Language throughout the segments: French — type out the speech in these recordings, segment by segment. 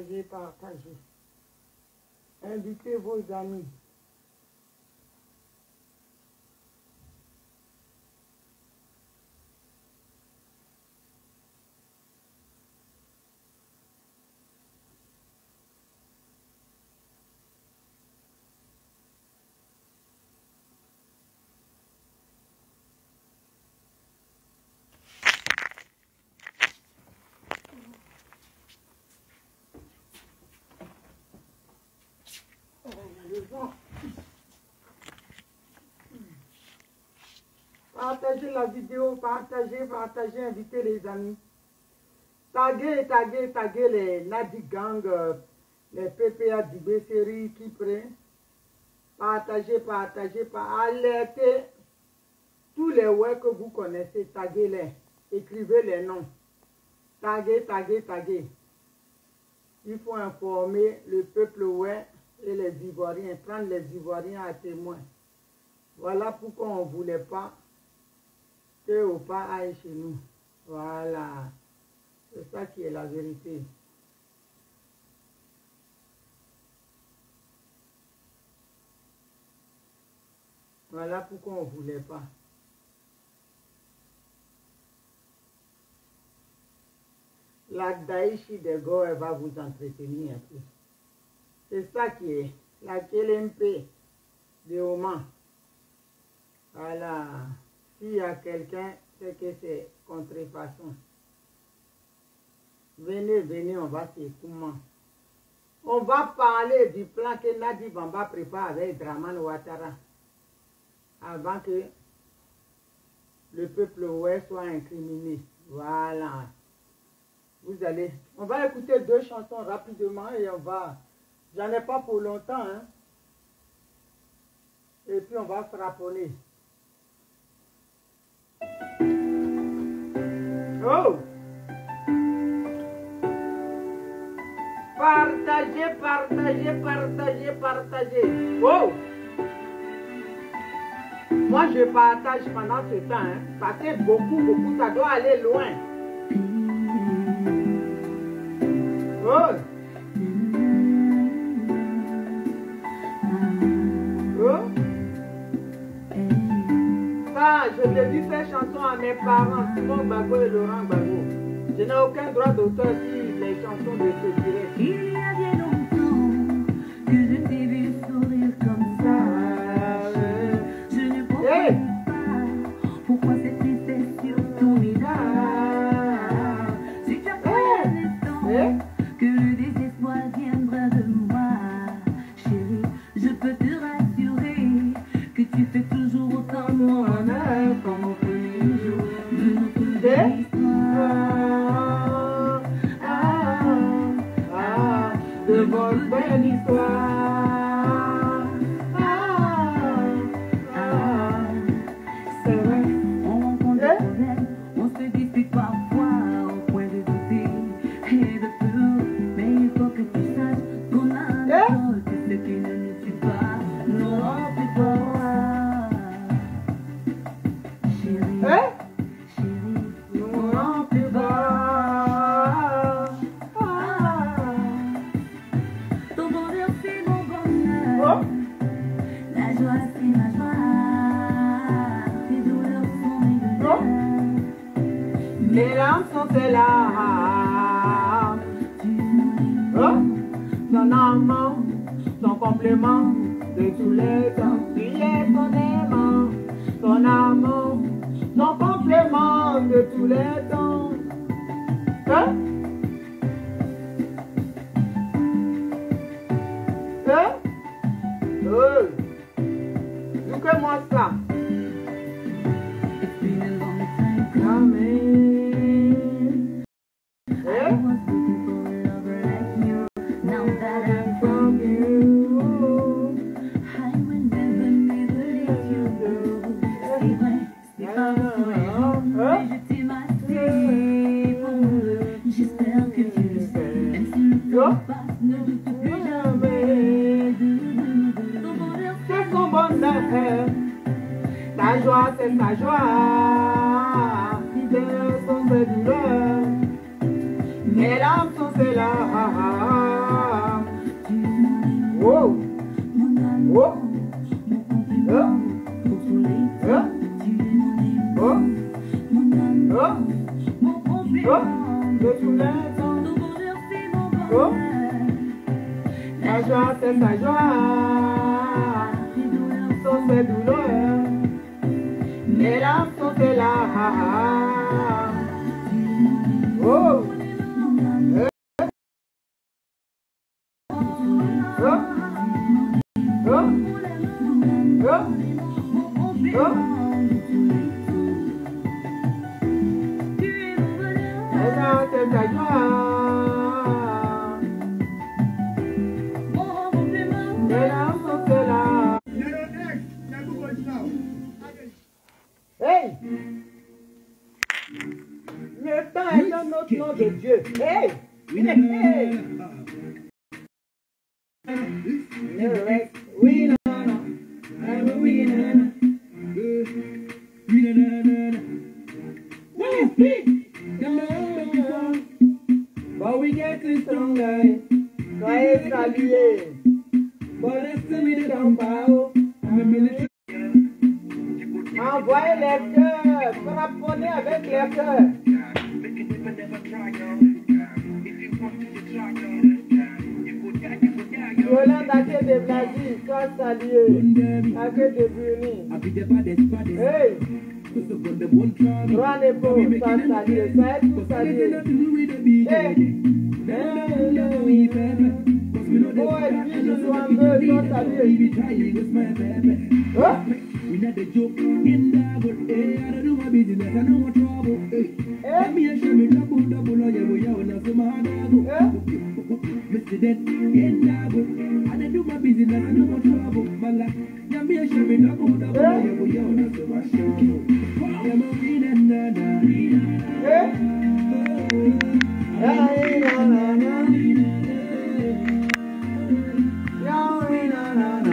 partagez, partagez. Invitez vos amis. Partagez la vidéo, partagez, partagez, invitez les amis. Taguez, taguez, taguez les Nadi Gang, les PPA du B-Série qui prennent. Partagez, partagez, alertez tous les ouais que vous connaissez, taguez-les, écrivez les noms. Taguez, taguez, taguez. Il faut informer le peuple ouais et les Ivoiriens, prendre les Ivoiriens à témoin. Voilà pourquoi on ne voulait pas que Opa aille chez nous. Voilà. C'est ça qui est la vérité. Voilà pourquoi on ne voulait pas. La Daïchi de Go, elle va vous entretenir un peu. C'est ça qui est. La KLMP de Oman. Voilà. S'il y a quelqu'un, c'est que c'est contrefaçon. Venez, venez, on va s'écouter. On va parler du plan que Nadi Bamba prépare avec Draman Ouattara. Avant que le peuple ouest soit incriminé. Voilà. Vous allez. On va écouter 2 chansons rapidement et on va. J'en ai pas pour longtemps. Hein. Et puis on va frapponner. Oh! Partagez, partagez, partagez, partagez. Oh! Moi, je partage pendant ce temps. Hein, parce que beaucoup, ça doit aller loin. Oh! Oh! Ça, je dédie ces chansons à mes parents, Simon Bago et Laurent Bago. Je n'ai aucun droit d'auteur sur les chansons de ce direct. Il y a bien longtemps que je t'ai vu sourire comme ça. Je ne comprends pas pourquoi cette tristesse sur ton visage. Si tu as pris un instant que le désespoir viendra de moi, chérie, je peux te rassurer que tu fais toujours autant mon honneur comme au premier jour de notre histoire. De votre belle histoire. C'est vrai, on rencontre des problèmes, on se dispute parfois au point de douter et de peur. Mais il faut que tu saches qu'on a que ce qui ne nous tue pas nous rend plus forts. Chérie, chérie, nous rend plus forts. Ton bonheur c'est mon bonheur. La joie c'est ma joie. Tes douleurs sont mes douleurs. Mes larmes sont tes larmes. Ton amour, ton complément de tous les temps. Tu es ton aimant, ton amour, ton complément de tous les temps. Look at moi ça. It's been a long time coming. I was looking for a lover like you. Now that I'm from you, I will never, never let you go. C'est vrai, c'est pas vrai, mais je t'aime assez pour moi. J'espère que tu le sais, même si le temps passe, ne doute plus jamais. Ton bonheur, C'est son bonheur. Ta joie, c'est ta joie. Tes douleurs sont ses douleurs. Mes larmes sont ses larmes. Oh, le soulève. Oh, la joie, c'est sa joie. Sont ses douleurs. Les larmes sont ses larmes. Oh, hey! Le temps est un autre nom de Dieu. Hey! Hey! We know, I'm a winner. But we get it stronger. Soyez salués. But let's see me the compound. Envoyez les cœurs. Frapponnez avec les cœurs. Yolande a que des blagues, sois salué. A que des brunis. Hey! Grand épaule, sois salué. Ça est tout salué. Hey! Oh, et puis je sois un peu, sois salué. Oh! We not the joke in double. Hey, I don't do my business, I know my trouble. Hey, me and show me double, double. Oh, yeah, we are now some hard double. Mr. Dead in double. I don't do my business, I know my trouble. My life, yeah, me and show me double, double. Oh, yeah, we are now some hard trouble. I'm a winner, na na. Hey, na na na. Yeah, winner, na na.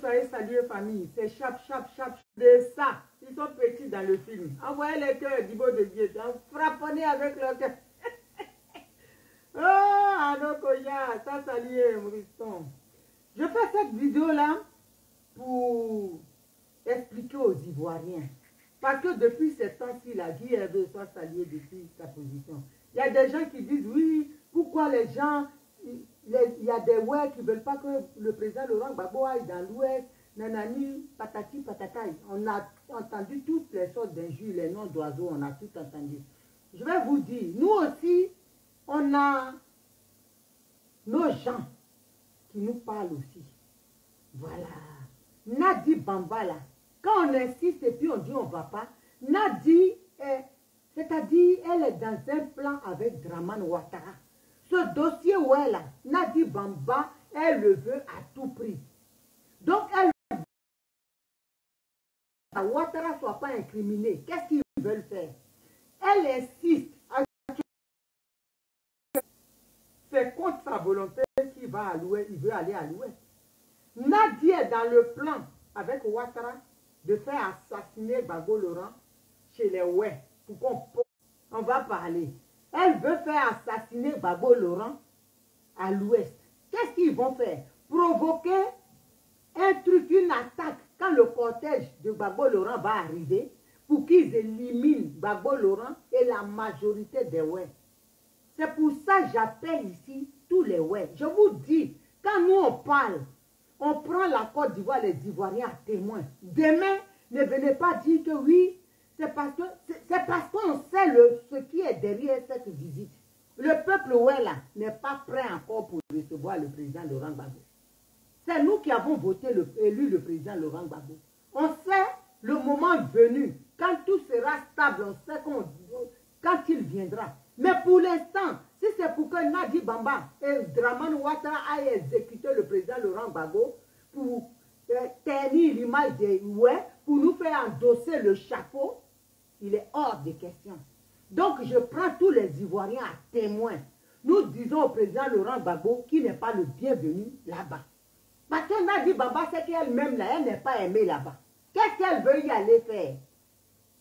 Soyez salués, famille. C'est chap, de ça. Ils sont petits dans le film. Envoyez les cœurs du beau de Dieu. Frapponnez avec leur cœur. Oh, Anokoya, ça salué, Mouriston. Je fais cette vidéo-là pour expliquer aux Ivoiriens. Parce que depuis ces temps-ci, la vie soit saluée depuis sa position. Il y a des gens qui disent, oui, pourquoi les gens... Il y a des ouais qui ne veulent pas que le président Laurent Gbagbo aille dans l'Ouest, nanani, patati, patataï. On a entendu toutes les sortes d'injures, les noms d'oiseaux, on a tout entendu. Je vais vous dire, nous aussi, on a nos gens qui nous parlent aussi. Voilà. Nadi Bambala, quand on insiste et puis on dit on ne va pas, Nadi, c'est-à-dire, elle est dans un plan avec Dramane Ouattara. Ce dossier où elle a, Nadi Bamba, elle le veut à tout prix. Donc, elle veut que Ouattara ne soit pas incriminé. Qu'est-ce qu'ils veulent faire? Elle insiste à ce que c'est contre sa volonté qu'il va à l'ouest, il veut aller à l'ouest. Nadi est dans le plan avec Ouattara de faire assassiner Gbagbo Laurent chez les Ouest. Pour on va parler. Elle veut faire assassiner Gbagbo Laurent à l'ouest. Qu'est-ce qu'ils vont faire? Provoquer un truc, une attaque quand le cortège de Gbagbo Laurent va arriver pour qu'ils éliminent Gbagbo Laurent et la majorité des Ouest. C'est pour ça que j'appelle ici tous les Ouest. Je vous dis, quand nous on parle, on prend la Côte d'Ivoire, les Ivoiriens à témoin. Demain, ne venez pas dire que oui, c'est parce qu'on sait ce qui est derrière cette visite. Le peuple Ouest là n'est pas prêt encore pour recevoir le président Laurent Gbagbo. C'est nous qui avons voté, élu le président Laurent Gbagbo. On sait le moment venu, quand tout sera stable, on sait quand il viendra. Mais pour l'instant, si c'est pour que Nadi Bamba et Dramane Ouattara aillent exécuter le président Laurent Gbagbo pour ternir l'image des Ouest, pour nous faire endosser le chapeau, il est hors de question. Donc je prends tous les Ivoiriens à témoin. Nous disons au président Laurent Gbagbo qu'il n'est pas le bienvenu là-bas. Parce que Nadi Bamba, c'est qu'elle-même là, elle n'est pas aimée là-bas. Qu'est-ce qu'elle veut y aller faire?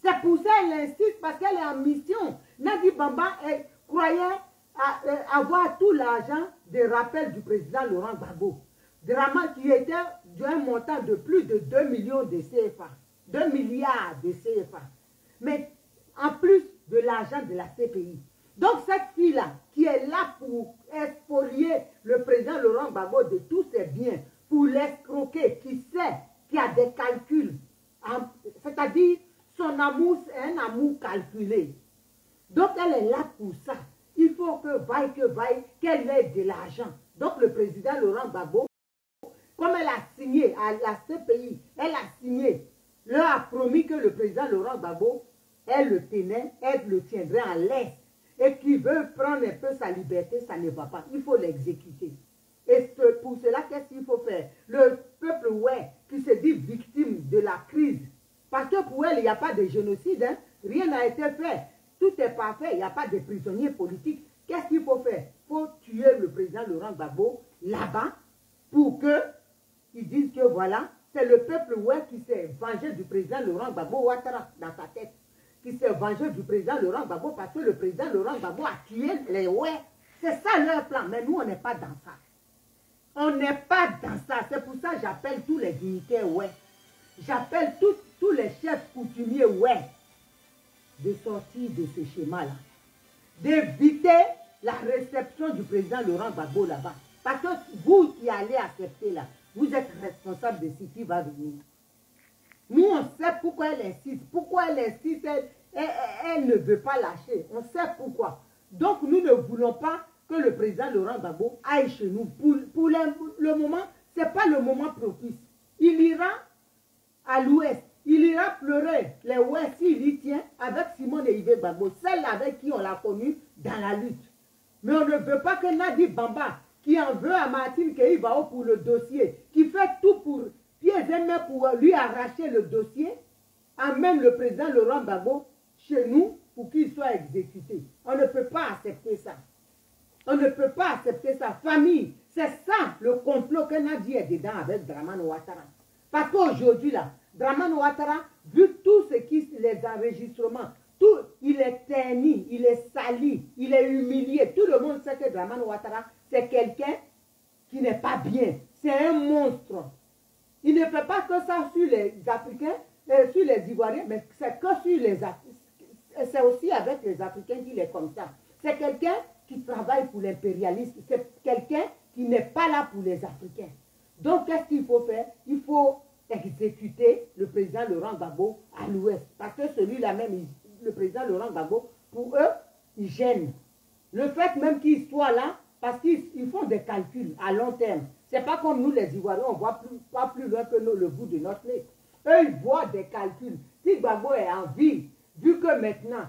C'est pour ça qu'elle insiste, parce qu'elle est en mission. Nadi Bamba croyait avoir tout l'argent des rappels du président Laurent Gbagbo. Dramane qui était d'un montant de plus de 2 millions de CFA. 2 milliards de CFA. Mais en plus de l'argent de la CPI. Donc cette fille-là, qui est là pour expolier le président Laurent Gbagbo de tous ses biens, pour l'escroquer, qui sait, qui a des calculs, c'est-à-dire son amour, c'est un amour calculé. Donc elle est là pour ça. Il faut que vaille, qu'elle ait de l'argent. Donc le président Laurent Gbagbo, comme elle a signé à la CPI, elle a signé, leur a promis que le président Laurent Gbagbo, elle le tenait, elle le tiendrait en laisse. Et qui veut prendre un peu sa liberté, ça ne va pas. Il faut l'exécuter. Et pour cela, qu'est-ce qu'il faut faire? Le peuple ouais, qui se dit victime de la crise. Parce que pour elle, il n'y a pas de génocide. Hein? Rien n'a été fait. Tout est parfait. Il n'y a pas de prisonniers politiques. Qu'est-ce qu'il faut faire? Il faut tuer le président Laurent Gbagbo là-bas pour qu'ils disent que voilà, c'est le peuple ouais qui s'est vengé du président Laurent Gbagbo Ouattara dans sa tête. Qui s'est vengé du président Laurent Gbagbo parce que le président Laurent Gbagbo a tué les ouais. C'est ça leur plan. Mais nous, on n'est pas dans ça. On n'est pas dans ça. C'est pour ça que j'appelle tous les dignitaires ouais. J'appelle tous les chefs coutumiers ouais de sortir de ce schéma-là. D'éviter la réception du président Laurent Gbagbo là-bas. Parce que vous qui allez accepter là, vous êtes responsable de ce qui va venir. Nous, on sait pourquoi elle insiste. Pourquoi elle insiste, elle ne veut pas lâcher. On sait pourquoi. Donc, nous ne voulons pas que le président Laurent Gbagbo aille chez nous. Pour le moment, ce n'est pas le moment propice. Il ira à l'ouest. Il ira pleurer les ouest s'il y tient avec Simone et Yves Gbagbo, celle avec qui on l'a connu dans la lutte. Mais on ne veut pas que Nadi Bamba, qui en veut à Martine Keïbao pour le dossier, qui fait tout pour pieds et mains pour lui arracher le dossier, amène le président Laurent Gbagbo chez nous pour qu'il soit exécuté. On ne peut pas accepter ça. On ne peut pas accepter ça. Famille, c'est ça le complot que Nadi est dedans avec Dramane Ouattara. Parce qu'aujourd'hui, là, Dramane Ouattara, vu tout ce qui, les enregistrements, tout, il est terni, il est sali, il est humilié. Tout le monde sait que Dramane Ouattara, c'est quelqu'un qui n'est pas bien. C'est un monstre. Il ne fait pas que ça sur les Africains, sur les Ivoiriens, mais c'est que sur les Africains. C'est aussi avec les Africains qu'il est comme ça. C'est quelqu'un qui travaille pour l'impérialisme. C'est quelqu'un qui n'est pas là pour les Africains. Donc, qu'est-ce qu'il faut faire? Il faut exécuter le président Laurent Gbagbo à l'ouest. Parce que celui-là même, le président Laurent Gbagbo, pour eux, il gêne. Le fait même qu'il soit là, parce qu'ils font des calculs à long terme. Ce n'est pas comme nous les Ivoiriens, on ne voit pas plus loin que nous, le bout de notre nez. Eux, ils voient des calculs. Si Gbagbo est en vie, vu que maintenant,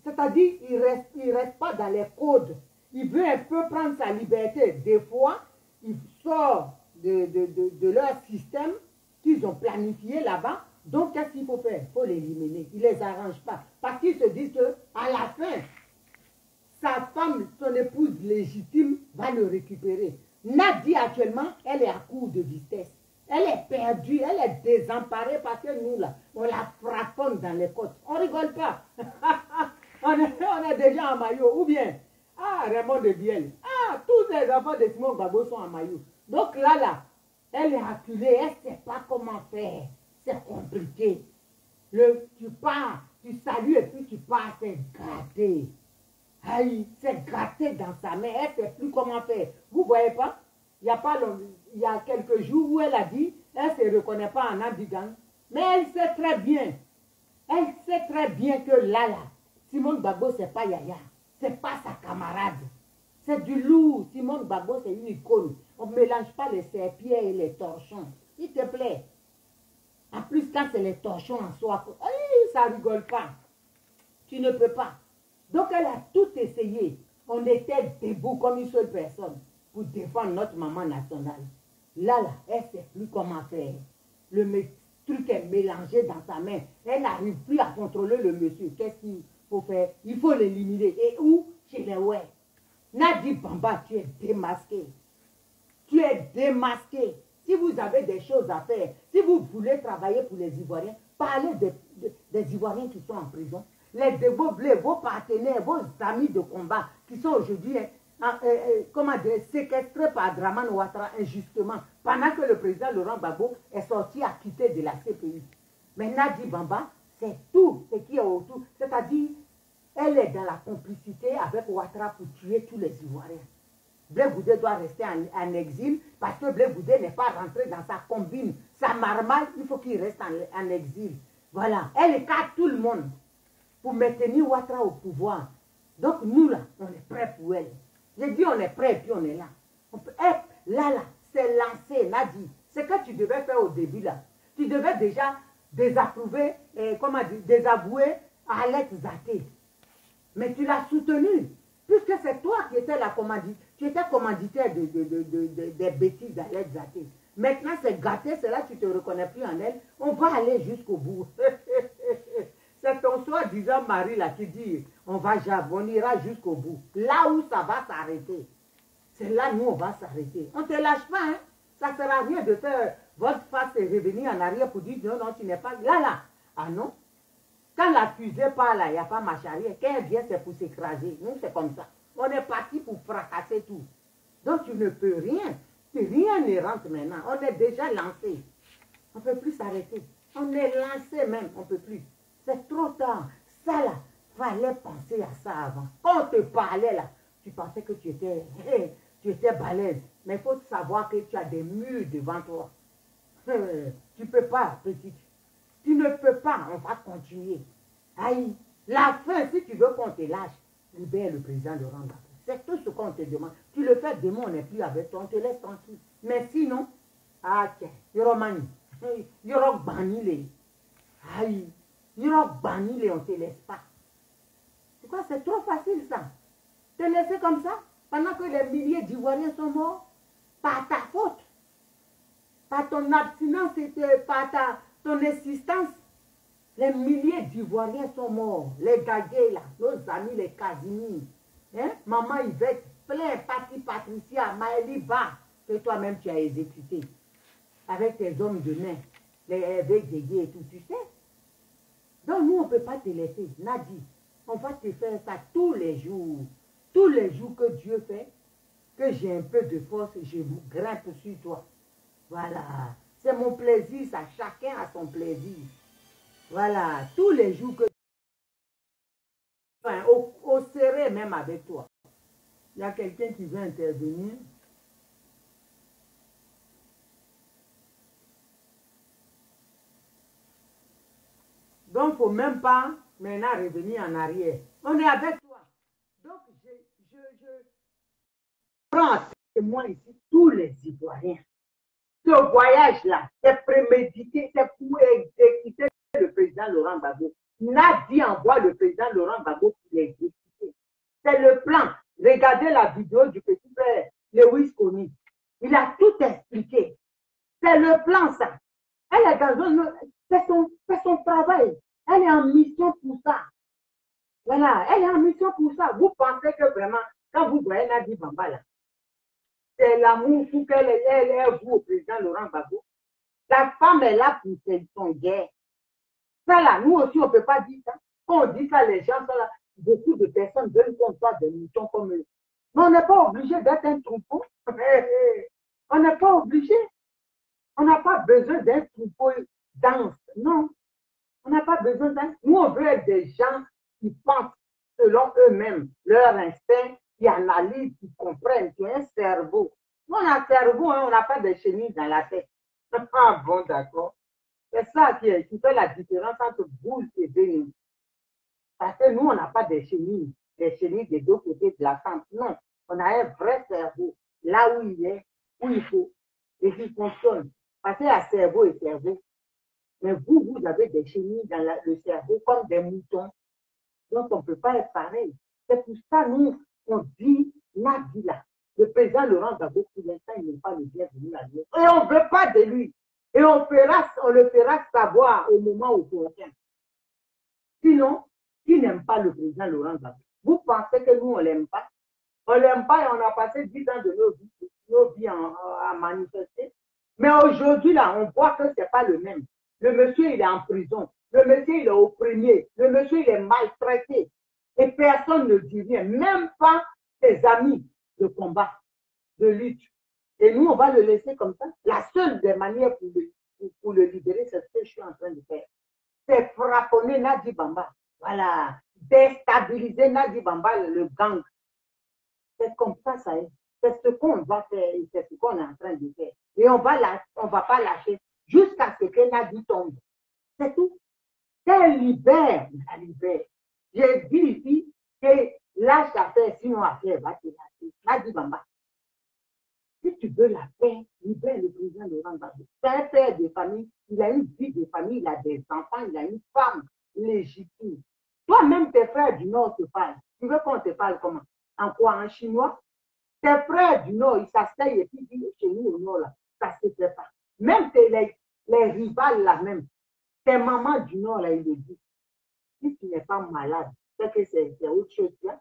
c'est-à-dire il reste pas dans les codes. Il veut un peu prendre sa liberté. Des fois, il sort de leur système qu'ils ont planifié là-bas. Donc, qu'est-ce qu'il faut faire? Il faut l'éliminer. Il ne les arrange pas. Parce qu'ils se disent qu'à la fin, sa femme, son épouse légitime va le récupérer. Nadi actuellement, elle est à court de vitesse. Elle est perdue, elle est désemparée parce que nous, là, on la frapponne dans les côtes. On rigole pas. on est déjà en maillot. Ou bien, Raymond de Biel. Tous les enfants de Simon Gbagbo sont en maillot. Donc là, elle est acculée, elle ne sait pas comment faire. C'est compliqué. Tu pars, tu salues et puis tu pars, c'est gratté. Aïe, c'est gratté dans sa main, elle ne sait plus comment faire. Vous ne voyez pas? Il y a quelques jours où elle a dit, elle ne se reconnaît pas en Abidjan. Mais elle sait très bien. Elle sait très bien que là, Simone Gbagbo, ce n'est pas Yaya. Ce n'est pas sa camarade. C'est du lourd. Simone Gbagbo, c'est une icône. On ne mélange pas les serpillères et les torchons. S'il te plaît. En plus, quand c'est les torchons en soi, ça ne rigole pas. Tu ne peux pas. Donc, elle a tout essayé. On était debout comme une seule personne pour défendre notre maman nationale. Là, elle ne sait plus comment faire. Le truc est mélangé dans sa main. Elle n'arrive plus à contrôler le monsieur. Qu'est-ce qu'il faut faire? Il faut l'éliminer. Et où? Chez les ouais. Nadi Bamba, tu es démasqué. Tu es démasqué. Si vous avez des choses à faire, si vous voulez travailler pour les Ivoiriens, parlez des Ivoiriens qui sont en prison. Vos partenaires, vos amis de combat qui sont aujourd'hui séquestrés par Dramane Ouattara injustement, pendant que le président Laurent Gbagbo est sorti acquitté de la CPI. Mais Nadi Bamba, c'est tout ce qui est autour. C'est-à-dire, elle est dans la complicité avec Ouattara pour tuer tous les Ivoiriens. Blé Goudé doit rester en exil parce que Blé Goudé n'est pas rentré dans sa combine. Sa marmaille, il faut qu'il reste en exil. Voilà. Elle écarte tout le monde pour maintenir Ouattara au pouvoir. Donc nous, là, on est prêts pour elle. J'ai dit on est prêts et puis on est là. Là, c'est lancé, Nadi. C'est que tu devais faire au début, là. Tu devais déjà désapprouver, désavouer Alex Zaté. Mais tu l'as soutenu. Puisque c'est toi qui étais tu étais commanditaire des bêtises d'Alex Zaté. Maintenant, c'est gâté, c'est là que tu ne te reconnais plus en elle. On va aller jusqu'au bout. C'est ton soi-disant mari là qui dit, on ira jusqu'au bout. Là où ça va s'arrêter. C'est là nous, on va s'arrêter. On ne te lâche pas, hein. Ça ne sert à rien de faire votre face et revenir en arrière pour dire, non, tu n'es pas là. Ah non. Quand la fusée part là, il n'y a pas marche arrière. Quand elle vient, c'est pour s'écraser. Nous, c'est comme ça. On est parti pour fracasser tout. Donc, tu ne peux rien. Rien ne rentre maintenant. On est déjà lancé. On ne peut plus s'arrêter. On est lancé même. On ne peut plus. C'est trop tard. Ça là, fallait penser à ça avant. Quand on te parlait là, tu pensais que tu étais balèze. Mais il faut savoir que tu as des murs devant toi. Tu ne peux pas, petite. Tu ne peux pas, on va continuer. Aïe, la fin, si tu veux qu'on te lâche, libère le président Laurent Gbagbo. C'est tout ce qu'on te demande. Tu le fais demain, on n'est plus avec toi, on te laisse tranquille. Mais sinon, tiens, Yoromani, Yorobani, aïe, Yorobani, on ne te laisse pas. C'est quoi, c'est trop facile ça. Te laisser comme ça, pendant que les milliers d'Ivoiriens sont morts, par ta faute, par ton abstinence, par ton existence, les milliers d'Ivoiriens sont morts. Les Gagués, là, nos amis, les Casimir, hein? Maman Yvette, plein, Patricia, Maëlie Ba, que toi-même tu as exécuté. Avec tes hommes de main, les Hervé Guégué et tout, tu sais. Donc nous, on ne peut pas te laisser. Nadi, on va te faire ça tous les jours. Tous les jours que Dieu fait, que j'ai un peu de force, je grimpe sur toi. Voilà. C'est mon plaisir, ça. Chacun a son plaisir. Voilà. Tous les jours que... Enfin, au serré même avec toi. Il y a quelqu'un qui veut intervenir. Donc, il ne faut même pas maintenant revenir en arrière. On est avec toi. Donc, je prends témoin ici tous les Ivoiriens. Ce voyage-là, c'est prémédité, c'est pour exécuter le président Laurent Gbagbo. Nadi envoie le président Laurent Gbagbo pour l'exécuter. C'est le plan. Regardez la vidéo du petit frère Lewis Kony. Il a tout expliqué. C'est le plan, ça. Elle est dans c'est son travail. Elle est en mission pour ça. Voilà, elle est en mission pour ça. Vous pensez que vraiment, quand vous voyez voyez Nadi Bamba là, c'est l'amour pour qu'elle ait vous au président Laurent Gbagbo. La femme est là pour son guerre. Ça là, nous aussi, on ne peut pas dire ça. Quand on dit ça, les gens sont là. Beaucoup de personnes veulent qu'on soit des moutons comme eux. Mais on n'est pas obligé d'être un troupeau. On n'est pas obligé. On n'a pas besoin d'un troupeau dense. Non. On n'a pas besoin d'un. Nous, on veut être des gens qui pensent selon eux-mêmes, leur instinct, qui analysent, qui comprennent, qui ont un cerveau. Nous, on a un cerveau, hein, on n'a pas de chenilles dans la tête. Ah bon, d'accord. C'est ça qui fait la différence entre vous et nous. Parce que nous, on n'a pas des chenilles des deux côtés de la tente. Non, on a un vrai cerveau, là où il est, où il faut, et qui fonctionne. Parce qu'il y a cerveau et cerveau. Mais vous avez des chenilles dans le cerveau comme des moutons. Donc, on ne peut pas être pareil. C'est pour ça, nous, on dit, Nadi là, le président Laurent Gbagbo, pour l'instant, il n'est pas le bienvenu à lui. Et on ne veut pas de lui. Et on le fera savoir au moment où on vient. Sinon, qui n'aime pas le président Laurent Gbagbo? Vous pensez que nous, on ne l'aime pas? On ne l'aime pas et on a passé 10 ans de nos vies à manifester. Mais aujourd'hui, là, on voit que ce n'est pas le même. Le monsieur, il est en prison. Le monsieur, il est opprimé. Le monsieur, il est maltraité. Et personne ne dit rien. Même pas ses amis de combat, de lutte. Et nous, on va le laisser comme ça. La seule des manières pour le libérer, c'est ce que je suis en train de faire. C'est frapponner Nadi Bamba. Voilà. Déstabiliser Nadi Bamba, le gang. C'est comme ça, ça est. C'est ce qu'on va faire et c'est ce qu'on est en train de faire. Et on va pas lâcher jusqu'à ce que Nadi tombe. C'est tout. Qu'elle libère, la libère. J'ai dit ici que lâche la paix, sinon après, va te lâcher. Nadi Bamba. Si tu veux la paix, libère le président Laurent Gbagbo. C'est un père de famille, il a une vie de famille, il a des enfants, il a une femme légitime. Toi-même, tes frères du Nord te parlent. Tu veux qu'on te parle comment? En quoi? En chinois? Tes frères du Nord, ils s'asseyent et puis disent chez nous au Nord, là, ça ne se fait pas. Même les rivales là même, tes mamans du Nord, là, ils le disent. Si tu n'es pas malade, c'est que c'est autre chose. Hein?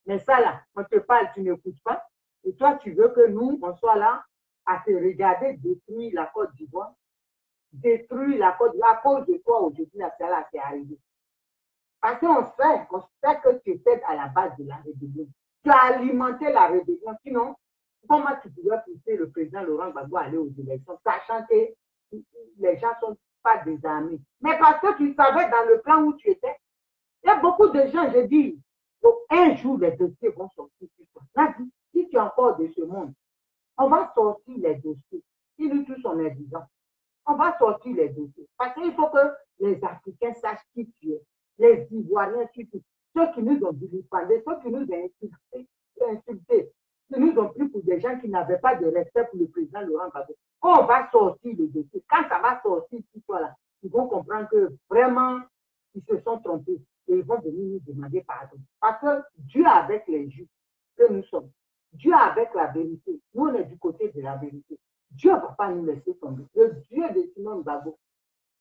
Mais ça là, on te parle, tu n'écoutes pas. Et toi, tu veux que nous, on soit là à te regarder détruire la Côte d'Ivoire, détruire la Côte d'Ivoire à cause de toi aujourd'hui, là, c'est là qui est arrivé. Parce qu'on sait que tu étais à la base de la rébellion. Tu as alimenté la rébellion. Sinon, comment tu pouvais pousser le président Laurent Gbagbo à aller aux élections, sachant que les gens ne sont pas désarmés. Mais parce que tu savais dans le plan où tu étais, il y a beaucoup de gens, je dis, un jour les dossiers vont sortir sur toi. Si tu es encore de ce monde, on va sortir les dossiers. Si nous tous on est vivants, on va sortir les dossiers. Parce qu'il faut que les Africains sachent qui tu es. Les Ivoiriens, ceux qui nous ont vilipendés, ceux qui nous ont insultés, qui nous ont pris pour des gens qui n'avaient pas de respect pour le président Laurent Gbagbo. Quand on va sortir le dossier, quand ça va sortir sur toi là, ils vont comprendre que vraiment, ils se sont trompés et ils vont venir nous demander pardon. Parce que Dieu avec les juifs que nous sommes, Dieu avec la vérité, nous on est du côté de la vérité. Dieu ne va pas nous laisser tomber. Le Dieu de Simone Gbagbo,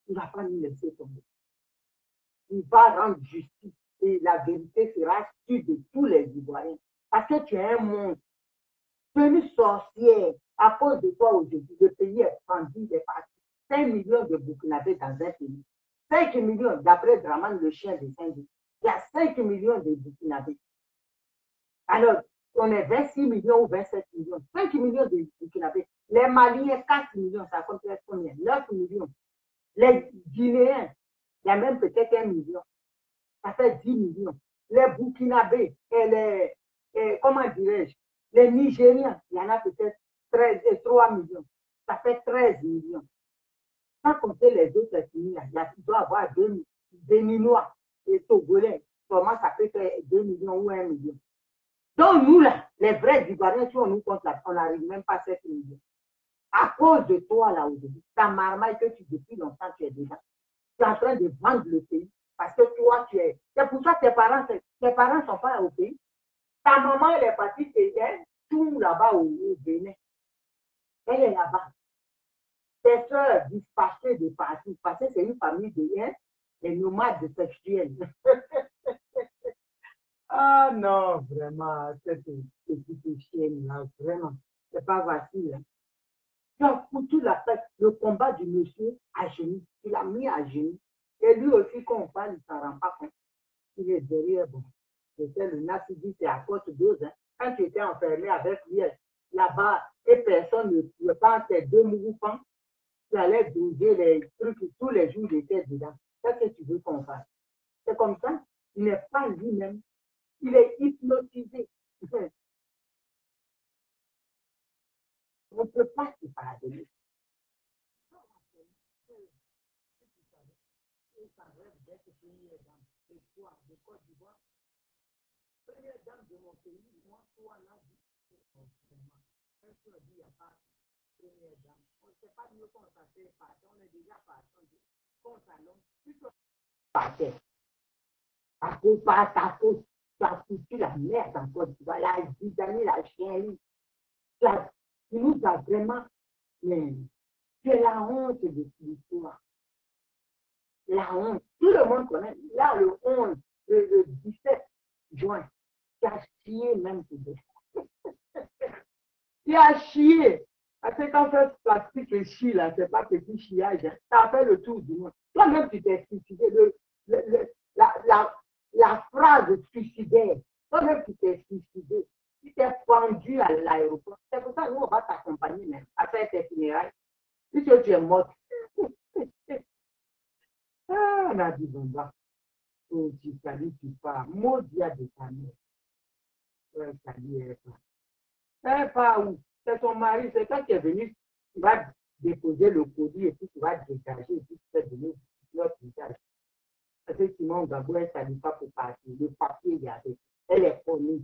il ne va pas nous laisser tomber. Il va rendre justice et la vérité sera sûre de tous les Ivoiriens. Parce que tu es un monstre. Tu es une sorcière. À cause de toi aujourd'hui, le pays est pendu des partis. 5 millions de Burkinabés dans un pays. 5 millions, d'après Draman, le chien de Saint-Denis. Il y a 5 millions de Burkinabés. Alors, on est 26 millions ou 27 millions. 5 millions de Burkinabés. Les Maliens, 4 millions, ça compte combien? 9 millions. Les Guinéens, il y a même peut-être 1 million. Ça fait 10 millions. Les Burkinabés et comment dirais-je, les Nigériens, il y en a peut-être 3 millions. Ça fait 13 millions. Sans compter les autres ethnies, il doit y avoir 2 Béninois et Togolais. Comment ça peut faire 2 millions ou 1 million? Donc nous, là, les vrais Ivoiriens, si on nous compte là, on n'arrive même pas à 7 millions. À cause de toi, là, aujourd'hui, ta marmaille que tu depuis longtemps, tu es déjà. Tu es en train de vendre le pays. Parce que toi, tu es. C'est pour ça que tes parents ne sont pas au pays. Ta maman, elle est partie chez elle, tout là-bas au Bénin. Elle est là-bas. Tes soeurs dispatchées de partout, parce que c'est une famille de nomades sexuels. Ah non, vraiment, cette petite chienne-là, vraiment, c'est pas facile. Hein. Tu as foutu le combat du monsieur à genoux. Il l'a mis à genoux. Et lui aussi, quand on parle, il ne s'en rend pas compte. Il est derrière, bon. C'était le narcissisme, c'est à cause d'eux. Hein. Quand tu étais enfermé avec lui là-bas et personne ne pouvait pas tes deux mouvements, tu allais bouger les trucs tous les jours, il était dedans. Qu'est-ce que tu veux qu'on fasse? C'est comme ça. Il n'est pas lui-même. Il est hypnotisé. On ne peut pas se parler. Première dame de mon pays, moi, toi, là, il n'y a pas première dame. On ne sait pas mieux qu'on s'en fait partir. On est déjà parti. Qu'on s'allonge. Plutôt partir. À cause pas ta faute. Tu as foutu la merde encore. Tu vas la zidane, la chienne. Tu nous as vraiment. Mais tu es la honte de l'histoire. La honte. Tout le monde connaît. Là, le 11, le 17 juin, tu as chié même pour des. Tu as chié. Parce que quand tu plastique et chie, là, c'est pas petit chiage. Hein. Ça a fait le tour du monde. Toi-même, tu t'es suicidé. La phrase suicidaire. Toi-même, tu t'es suicidé. Tu t'es pendu à l'aéroport. C'est pour ça que nous, on va t'accompagner même à faire tes funérailles. Puisque tu es mort. Ah, Nadi Bamba. Oh, tu salis, tu pars. Maudit de ta mère. Ouais, salut, elle part. Elle part où? C'est ton mari, c'est toi qui es venu. Tu vas déposer le colis et puis tu vas dégager et puis tu vas donner notre visage. Parce que Simon Gabou, elle ne salue pas pour partir. Le papier, il y avait. Elle est connue.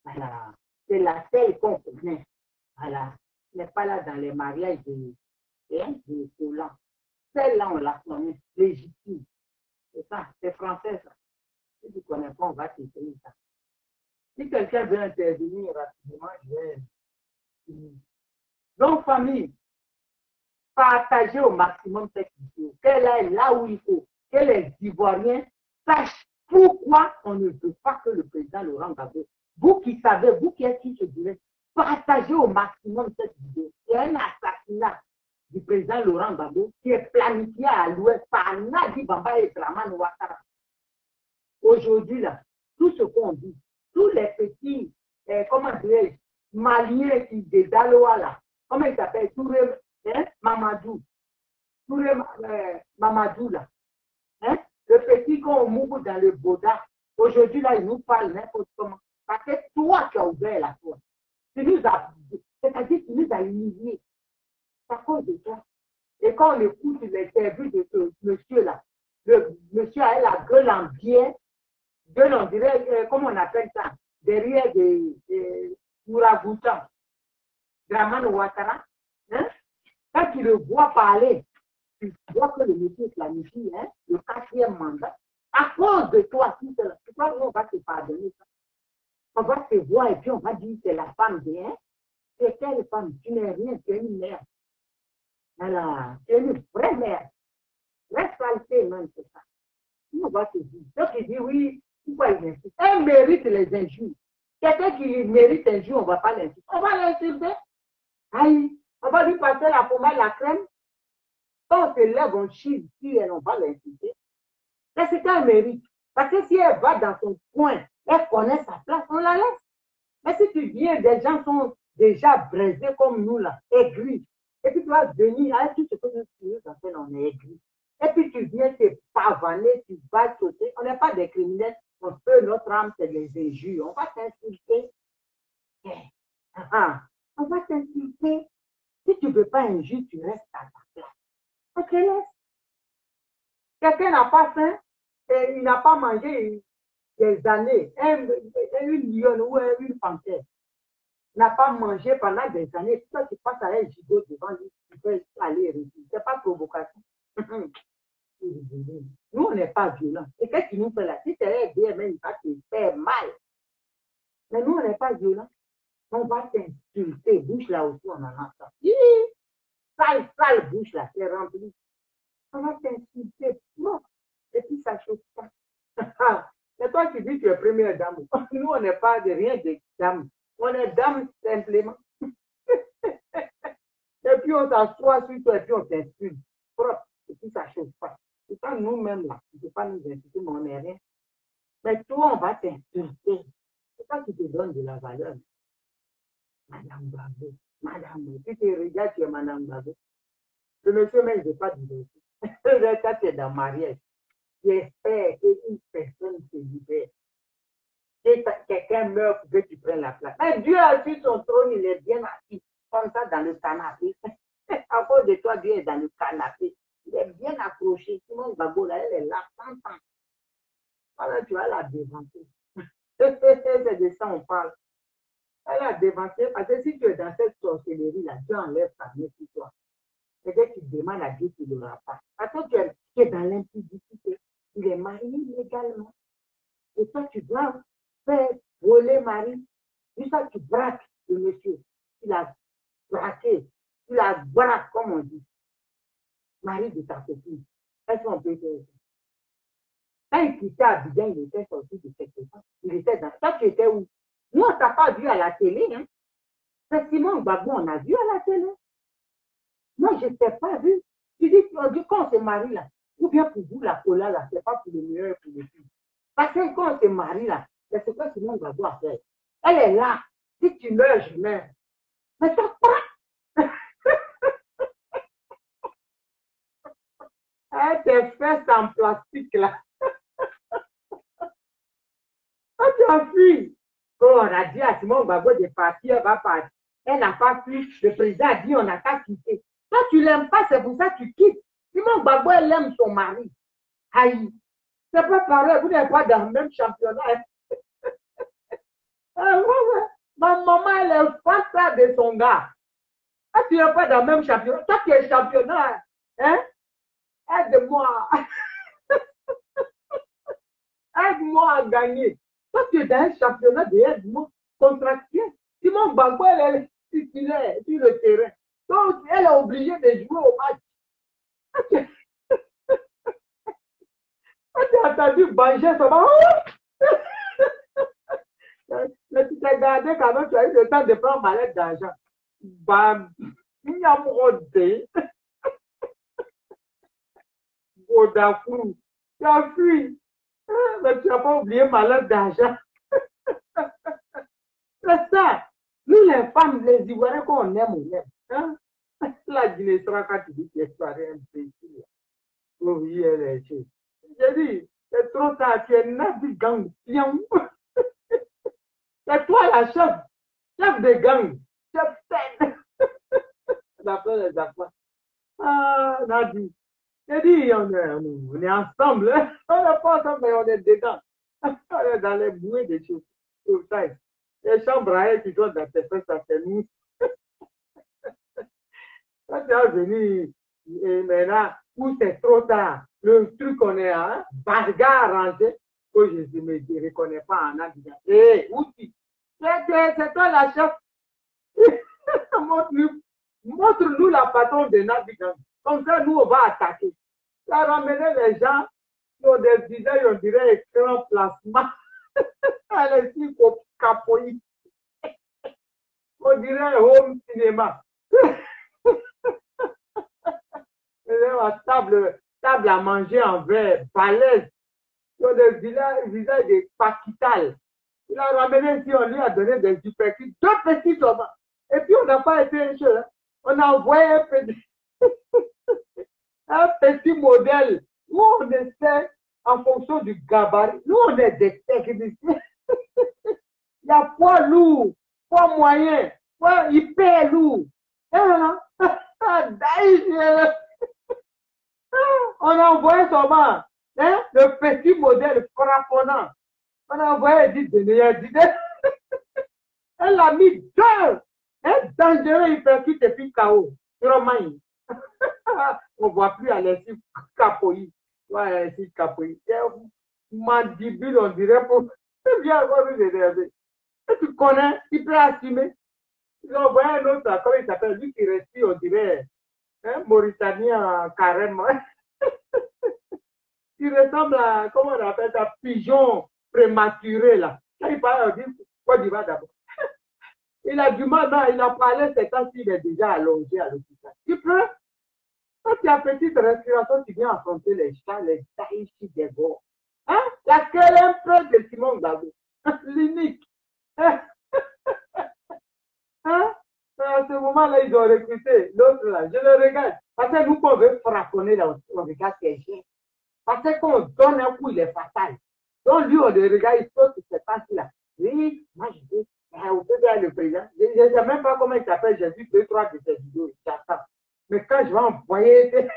Voilà. C'est la seule qu'on connaît. Voilà. Elle n'est pas là dans les mariages de Solan. Celle-là, on la connaît. Légitime. C'est ça. C'est français, ça. Si tu ne connais pas, on va t'écrire ça. Si quelqu'un veut intervenir rapidement, je vais. Donc, famille, partagez au maximum cette vidéo. Qu'elle est là où il faut. Que les Ivoiriens sachent pourquoi on ne veut pas que le président Laurent Gbagbo, vous qui savez, vous qui êtes qui se dirait, partagez au maximum cette vidéo. C'est un assassinat du président Laurent Gbagbo qui est planifié à l'ouest par Nadi Bamba et Dramane Ouattara. Aujourd'hui, là, tout ce qu'on dit, tous les petits, comment dirais-je, maliens qui de Daloa, là, comment il s'appelle, Touré, hein, Mamadou, Touré Mamadou, là, hein, le petit qu'on mouve dans le Boda, aujourd'hui, là, il nous parle n'importe comment. Parce que toi, tu as ouvert la porte. C'est-à-dire que tu nous as humiliés. C'est à cause de toi. Et quand on écoute l'interview de ce monsieur-là, le monsieur a la gueule en biais, gueule, on dirait, comment on appelle ça, derrière des Mouraboutan, Dramane Ouattara, hein? Quand tu le vois parler, tu vois que le monsieur planifie hein, le 4e mandat. À cause de toi, tu crois qu'on va te pardonner ça. On va te voir et puis on va dire que c'est la femme de hein. C'est quelle femme? Tu n'es rien, tu es une mère. Voilà, tu es une vraie mère. Vraie saleté même, c'est ça. On va te dire. Donc il dit oui, pourquoi il insiste? Elle mérite les injures. Quelqu'un qui mérite injure, on ne va pas l'insulter. On va l'insulter. Aïe, on va lui passer la pommade, la crème. Quand on se lève, on chie ici et on va l'insulter. C'est ce qu'elle mérite. Parce que si elle va dans son coin, elle connaît sa place, on la laisse. Mais si tu viens, des gens sont déjà brisés comme nous, là, aigris. Et puis tu vas venir, avec tout ce que nous faisons, on est aigris. Et puis tu viens te pavaner, tu vas sauter. On n'est pas des criminels. On peut, notre âme, c'est des injures. On va t'insulter. On va t'insulter. Si tu ne veux pas injure, tu restes à ta place. Ok, laisse. Quelqu'un n'a pas faim et il n'a pas mangé des années. Une lionne ou une panthère n'a pas mangé pendant des années. Toi, tu passes à un gigot devant lui, tu peux aller et réussir. Ce n'est pas provocation. Nous, on n'est pas violents. Et qu'est-ce que tu nous fais là? Si tu es bien, même, il va te faire mal. Mais nous, on n'est pas violents. On va t'insulter. Bouche là aussi, on en a ça. Sale bouche là, c'est rempli. On va t'insulter. Non. Et puis, ça chauffe pas. C'est toi qui dis que tu es première dame. Nous, on n'est pas de rien de dame. On est dame simplement. Et puis on s'assoit sur toi et puis on t'insulte. Propre. Et puis ça ne chauffe pas. C'est pas nous-mêmes là. Tu ne peux pas nous insulter, mais on n'est rien. Mais toi, on va t'insulter. C'est ça qui te donne de la valeur. Madame Bravo. Madame Bravo. Si tu regardes, tu es Madame Bravo. Le monsieur même, je ne vais pas dire. Quand tu es dans le mariage, j'espère qu'une personne se libère. Et quelqu'un meurt pour que tu prennes la place. Mais Dieu a sur son trône, il est bien assis, comme ça dans le canapé. À cause de toi, Dieu est dans le canapé. Il est bien accroché. Simone Gbagbo, là, elle est là, tant. Alors, tu vas la dévancer. C'est de ça on parle. Elle a dévancé parce que si tu es dans cette sorcellerie-là, Dieu enlève sa main sur toi. Peut-être qu'il demande à Dieu qu'il ne l'aura pas. Parce que tu es dans l'impudicité. Il est marié légalement. Et toi, tu dois faire voler Marie. Et ça, tu braques le monsieur. Il a braqué. Il a braqué, comme on dit. Marie de ta copine. Est-ce qu'on peut faire ça? Quand il quittait Abidjan, il était sorti de quelque part. Il était dans. Toi, tu étais où? Nous, on ne t'a pas vu à la télé. Hein? C'est Simon Gbagbo, on a vu à la télé. Moi, je ne t'ai pas vu. Tu dis, quand on se marie là, ou bien pour vous, la cola là, ce n'est pas pour le meilleur pour le pire. Parce que quand on se marie là, c'est ce que Simon Gbagbo a fait. Elle est là. Si tu meurs, je meurs. Mais ça pas. Elle te fait en plastique là. Quand tu as fui, quand on a dit à Simon Gbagbo de partir, elle va partir. Elle n'a pas fui. Le président a dit on n'a qu'à quitter. Toi, tu ne l'aimes pas, c'est pour ça que tu quittes. Simon Gbagbo, elle aime son mari. Aïe. C'est pas pareil, vous n'êtes pas dans le même championnat. Ma maman, elle est fan de son gars. Ah, tu n'es pas dans le même championnat. Toi, tu es championnat. Hein? Aide-moi. Aide-moi à gagner. Toi, tu es dans un championnat de aide-moi contractuel. Simon Gbagbo, elle est titulaire sur le terrain. Donc, elle est obligée de jouer au match. Tu as entendu Banger, ça va. Mais tu t'es gardé quand même, tu as eu le temps de prendre ma lettre d'argent. Bam. Il y a brodé. Bodafou. Tu as fui. Mais tu n'as pas oublié ma lettre d'argent. C'est ça. Nous, les femmes, les Ivoiriens, quand on aime, on aime. Hein? La Guinée sera quand tu dis que tu es soirée un peu ici. Oui, elle est chez. J'ai dit, c'est trop tard, tu es nabi gang. C'est toi la chef de gang. Chef tête. D'après les affaires. Ah, Nadi. J'ai dit, on est ensemble. Hein? On n'est pas ensemble, mais on est dedans. On est dans les bouées des choses. Les chambres à elle qui sont dans tes fesses, ça c'est nous. Quand tu es venu, et maintenant, où c'est trop tard, le truc qu'on est à, bagarre arrangé, que je ne me reconnais pas en Abidjan. Hé, où tu? C'est toi la chef. Montre-nous la patronne de Abidjan. Comme ça, nous, on va attaquer. Ça ramenait les gens qui ont des visages, on dirait, écran plasma. Elle est si capoï. On dirait home cinéma. Table à manger en verre, balèze. Ils ont des visages de Paquital. Il a ramené ici, on lui a donné des uppercuts, 2 petits tomates. Et puis on n'a pas été un jeu. Hein. On a envoyé un petit modèle. Nous, on essaie en fonction du gabarit. Nous, on est des techniciens. Il y a poids lourd, poids moyen, poids hyper lourd. Hein? On a envoyé seulement hein, le petit modèle frapponnant. On a envoyé 10 d'idées. Elle a mis 2. Un dangereux hypercute et puis KO. On ne voit plus à l'essai capoï. Ouais, l'essai capoï. Mandibule, on dirait pour. C'est bien encore nous énerver. Et tu connais, il peut assumer. Ils ont envoyé un autre, comment il s'appelle, lui qui respire, on dirait, hein, Mauritanien carrément. Il ressemble à, comment on appelle ça, pigeon. prématuré là. Quand il parle, on dit Côte d'Ivoire d'abord. Il a du mal, non, il a parlé, c'est quand il est déjà allongé à l'hôpital. Tu peux, quand tu as petite respiration, tu viens affronter les chats, les taïchis des gos. Hein? La quelle un peu de Simon Gbagbo. L'unique. Hein? À ce moment-là, ils ont recruté l'autre là. Je le regarde. Parce que nous, on veut frapponner là, on regarde ces chiens. Parce qu'on donne un coup, il est fatal. Donc, lui, on le regarde, il saute sur cette partie-là. Oui, moi, je dis, on peut dire le président. Je ne sais même pas comment il s'appelle. J'ai vu 2-3 de ses vidéos. J'attends. Mais quand je vais envoyer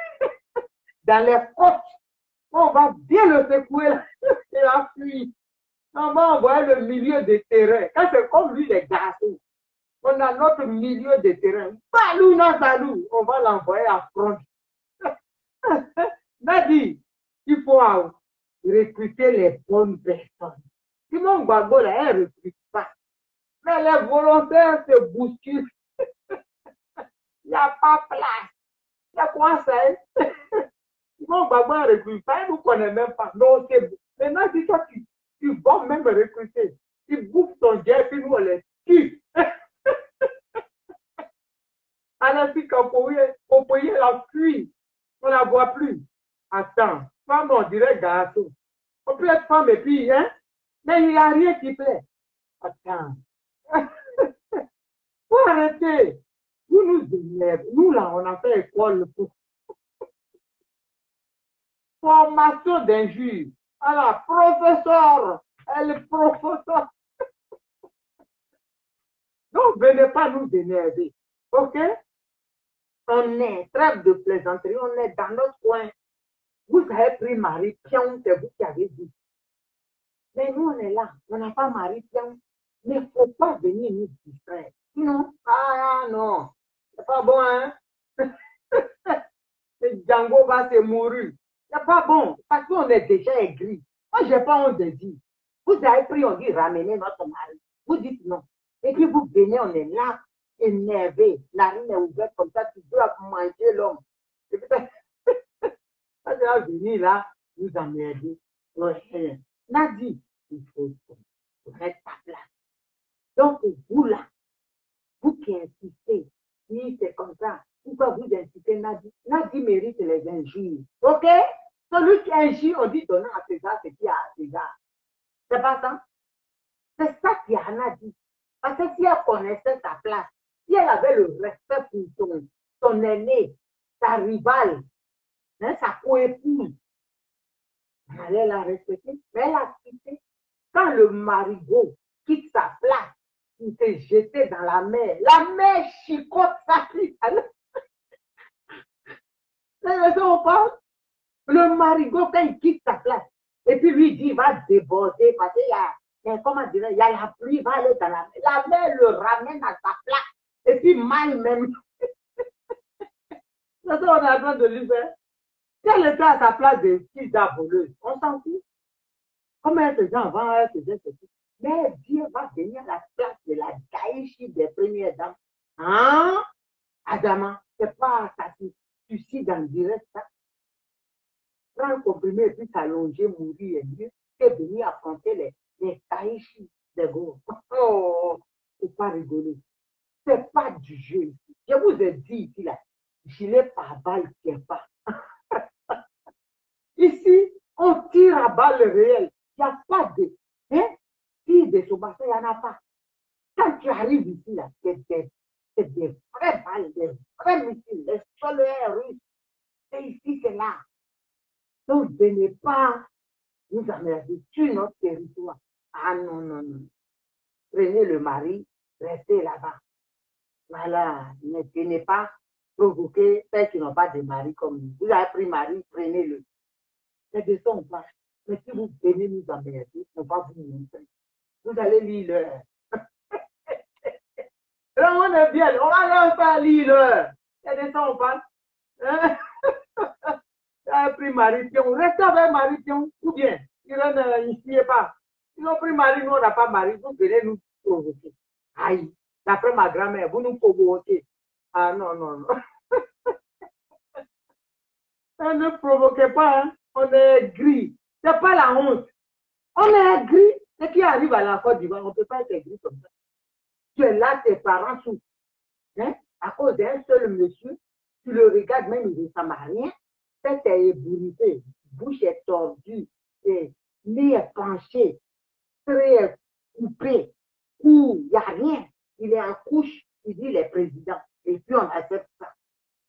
dans les côtes, on va bien le secouer là. Il a fui. On va envoyer le milieu de terrain. Quand c'est comme lui, les garçons. On a notre milieu de terrain. Balou, non, balou. On va l'envoyer à front. Nadi, il faut recruter les bonnes personnes. Simon Gbagbo, là, elle ne recrute pas. Mais les volontaires se bousculent. Il n'y a pas place. Il y a quoi ça? Simon Gbagbo ne recrute pas. Elle ne nous connaît même pas. Non, c'est bon. Maintenant, si toi, tu vas même recruter. Tu bouffes ton jet, puis nous, on les tue. Alors, si Kampoye la fuit, on ne la voit plus. Attends, femme, on dirait garçon. On peut être femme et puis, hein? Mais il n'y a rien qui plaît. Attends. Faut arrêter. Vous nous énervez. Nous, là, on a fait école pour formation d'injure. Alors, professeur, elle est professeur. Donc, venez pas nous énerver. OK? On est, trêve de plaisanterie, on est dans notre coin. Vous avez pris Marie Pion, c'est vous qui avez dit. Mais nous, on est là. On n'a pas Marie Pion. Mais il ne faut pas venir nous distraire. Sinon, non. C'est pas bon, hein? Django va se mourir. C'est pas bon. Parce qu'on est déjà aigri. Moi, je n'ai pas honte de dire. Vous avez pris, on dit ramener notre mari. Vous dites non. Et puis vous venez, on est là, énervé. La rime est ouverte comme ça, tu dois manger l'homme. Et peut-être, quand tu vas venir là, nous emmerder. Nadi, il faut mettre ta place. Donc, vous là, vous qui insistez, si c'est comme ça, pourquoi vous insistez Nadi? Nadi mérite les injures. OK? Celui qui injure, on dit donnant à César ce qui a à César. C'est pas ça? C'est ça qui a Nadi. Parce que si elle connaissait sa place, si elle avait le respect pour son aîné, sa rivale, hein, sa coépouse, elle allait la respecter. Mais elle a quitté. Quand le marigot quitte sa place, il s'est jeté dans la mer chicote sa clique. C'est ça on parle. Le marigot, quand il quitte sa place, et puis lui dit, il va déborder parce qu'il y a, comment dire, il y a la pluie, il va aller dans la mer. La mer le ramène à sa place. Et puis mal même. C'est ça qu'on est en train de lui faire. Si elle était à sa place de sida voleuse, on s'en fout. Comment elle faisait avant, elle faisait ceci. Mais Dieu va venir à la place de la gaïchi des premières dames. Hein? Adama, c'est pas ça. Tu cides en direct, ça. Prends un comprimé et puis s'allonger, mourir est mieux que venir affronter les gaïchis des gros. Oh, c'est pas rigoler. C'est pas du jeu ici. Je vous ai dit ici, là, gilet par balle, tient pas. Ici, on tire à balles réelles. Il n'y a pas de. Hein? Tir de Sobasa, il n'y en a pas. Quand tu arrives ici, là, c'est des vraies balles, des vrais missiles, les solaires russes. C'est ici, c'est là. Donc, venez pas nous emmerder sur notre territoire. Ah non, non, non. Prenez le mari, restez là-bas. Voilà, ne venez pas provoquer ceux qui n'ont pas de mari comme nous. Vous avez pris mari, prenez-le. C'est de ça on parle. Mais si vous venez nous emmerder, on va vous montrer. Vous allez lire l'heure. Là, on est bien, on va aller faire lire l'heure. C'est de ça on parle. Vous avez pris mari, pion. Restez avec mari, pion. Ou bien, ils n'y est pas. Ils ont pris mari, nous on n'a pas mari. Vous venez nous provoquer. Aïe. D'après ma grand-mère, vous nous provoquez. Ah non, non, non. Ne provoquez pas, hein. On est gris. C'est pas la honte. On est aigri. Ce qui arrive à la Côte d'Ivoire, on ne peut pas être aigri comme ça. Tu es là, tes parents souffrent. Hein? À cause d'un seul monsieur, tu le regardes, même il ne ressemble à rien. Tête est ébouriffée, bouche est tordue, nez est penché, trait est coupé, cou, il n'y a rien. Il est en couche, il dit les présidents. Et puis on accepte ça.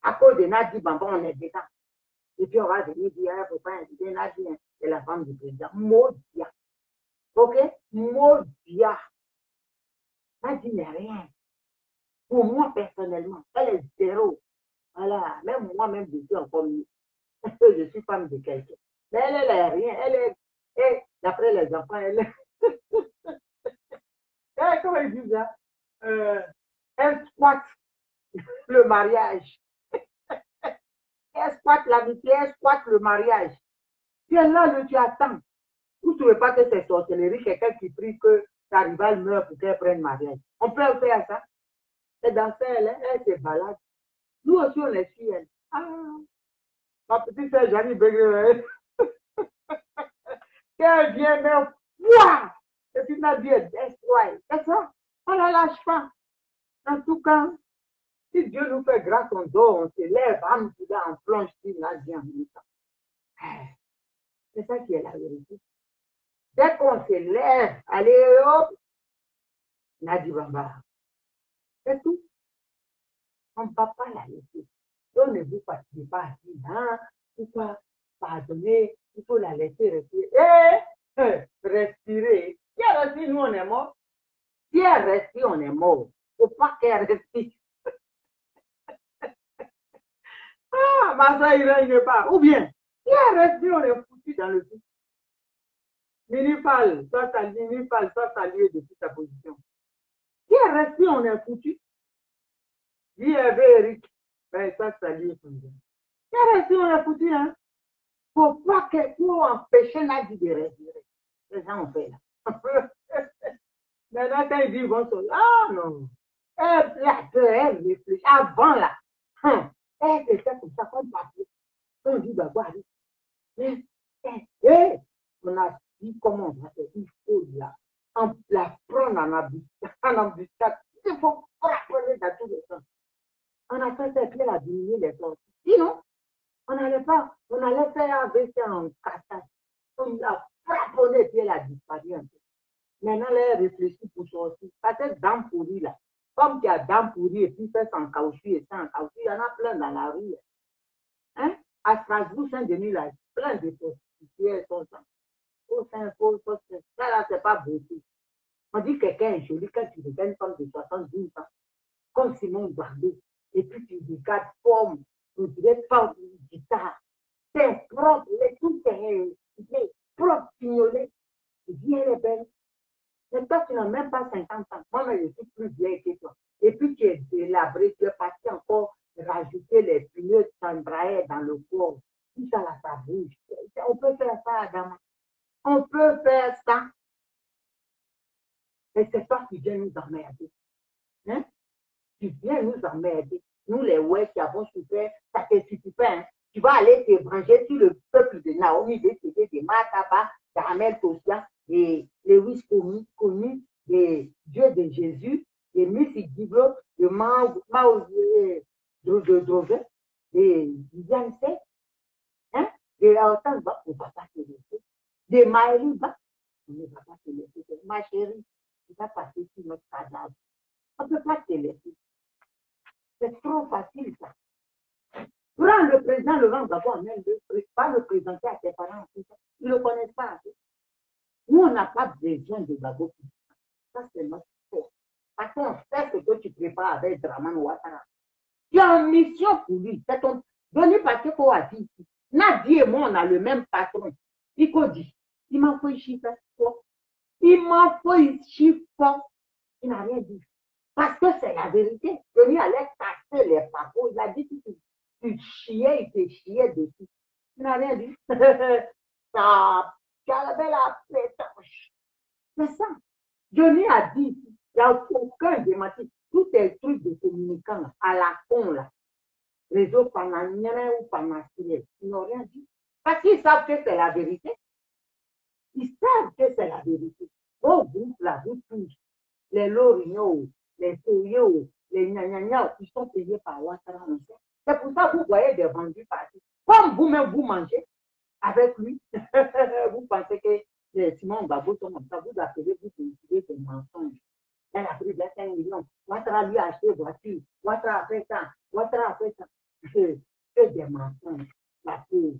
À cause de Nadi Bamba, on est dedans. Et puis on va venir dire, il ne faut pas inviter Nadi, hein, c'est la femme du président. Maudia. Ok? Maudia. Nadi n'est rien. Pour moi, personnellement, elle est zéro. Voilà. Même moi-même, je suis encore mieux. Je suis femme de quelqu'un. Mais elle est rien. D'après les enfants, elle est. Comment ils disent ça? Elle squatte le mariage. Elle squatte l'amitié, elle squatte le mariage. Tu es là, tu attends. Vous ne trouvez pas que c'est sorcellerie, quelqu'un qui prie que sa rivale meurt pour qu'elle prenne mariage. On peut faire ça. C'est dans ça, elle se balade. Nous aussi, on est sur elle. Ah, ma petite sœur Janie Begré, qu'elle vient même, ouah, c'est une vie destroy. C'est ça, on ne la lâche pas. En tout cas, si Dieu nous fait grâce, on dort, on se lève, on plonge sur la vie en même temps. C'est ça qui est la vérité. Dès qu'on se lève, allez hop, Nadi Bamba. C'est tout. On ne va pas la laisser. Donc ne vous fatiguez pas assis, hein? Pourquoi pardonner? Il faut la laisser respirer. Respirer. Si elle respire, nous on est mort. Si elle respire, on est mort. Il ne faut pas qu'elle respire. Ah, ma soeur, il ne règne pas. Ou bien, si elle respire, on est foutu dans le tout. Minipal, soit salué depuis sa position. Si elle respire, on est foutu. Dis Eric, ben ça salué. Si elle respire, on est foutu, hein. Faut pas pour empêcher Nadi de respirer. C'est ça qu'on fait là. Maintenant, quand ils disent bon sol, ah non. Elle réfléchit. Avant là, elle était comme ça, comme papier. On dit d'abord, on a dit comment on va faire. Il faut la prendre en embuscade. Il faut frapper dans tous les sens. On a fait cette pieds à diminuer les forces. Sinon, on allait faire AVC en cassage. On a frappé les pieds, elle a disparu un peu. Maintenant, elle réfléchit pour sortir. Parce que dents pourries là, comme tu as dents pourries et puis fait sans caoutchouc et sans caoutchouc, il y en a plein dans la rue. Hein? À Strasbourg, Saint-Denis, là, plein de prostituées sont ça. Ça là, c'est pas beauté. On dit que quelqu'un est joli quand tu deviens une femme de 70 ans, comme Simon Bardot, et puis tu regardes forme, tu dirais pas une guitare. C'est propre, tout est propre, fignolé. Tu dis, elle est belle. Mais toi, tu n'as même pas 50 ans. Moi, je suis plus vieille que toi. Et puis, tu es délabré, tu es parti encore rajouter les pneus d'embrayer dans le corps. Tout ça, là, ça bouge. On peut faire ça, Adam. On peut faire ça. Et c'est toi qui viens nous emmerder. Hein? Tu viens nous emmerder. Nous, les ouais qui avons souffert, ça ne te suffit pas. Hein? Tu vas aller te brancher sur le peuple de Naomi, de Mataba, d'Amel Tosia, de Lewis Connu, de Dieu de Jésus, de Missy Giblo, de Mao de Drovet, de Yann hein? De Aotan, on ne va pas te laisser. De Maëliba, on ne va pas te laisser. Ma chérie, tu vas passer sur notre cadavre. On ne peut pas te laisser. C'est trop facile, ça. Prends le président Laurent Gbagbo, même pas le présenter à tes parents. Ils ne le connaissent pas. Nous, on n'a pas besoin de Gbagbo. Ça, c'est notre force. Parce qu'on sait ce que tu prépares avec Draman Ouattara. Tu as une mission pour lui. C'est ton Denis Pacheco a dit ici. Nadi et moi, on a le même patron. Pico dit, il m'en faut un chiffre fort. Il m'en faut un chiffre fort. Il n'a rien dit. Parce que c'est la vérité. Denis allait casser les papos. Il a dit que tu chiais, il te chiait dessus. Il n'a rien dit. Ça, tu avais la pétanche. C'est ça. Denis a dit, il n'y a aucun démenti. Tous ces trucs de communicants à la con, là, réseau panamien ou panafilé, ils n'ont rien dit. Parce qu'ils savent que c'est la vérité. Ils savent que c'est la vérité. Vos groupes là, vous tous, les Lorignaux, les Toyo, les Gnagnagnas, ils sont payés par Ouattara. C'est pour ça que vous voyez des vendus partout. Comme vous-même, vous mangez avec lui, vous pensez que les Simon Gbagbo sont comme ça, vous appelez, vous cultivez des mensonges. Elle a pris 25 millions. Ouattara lui a acheté voiture. Ouattara a fait ça. Ouattara a fait ça. C'est des mensonges. La pauvre.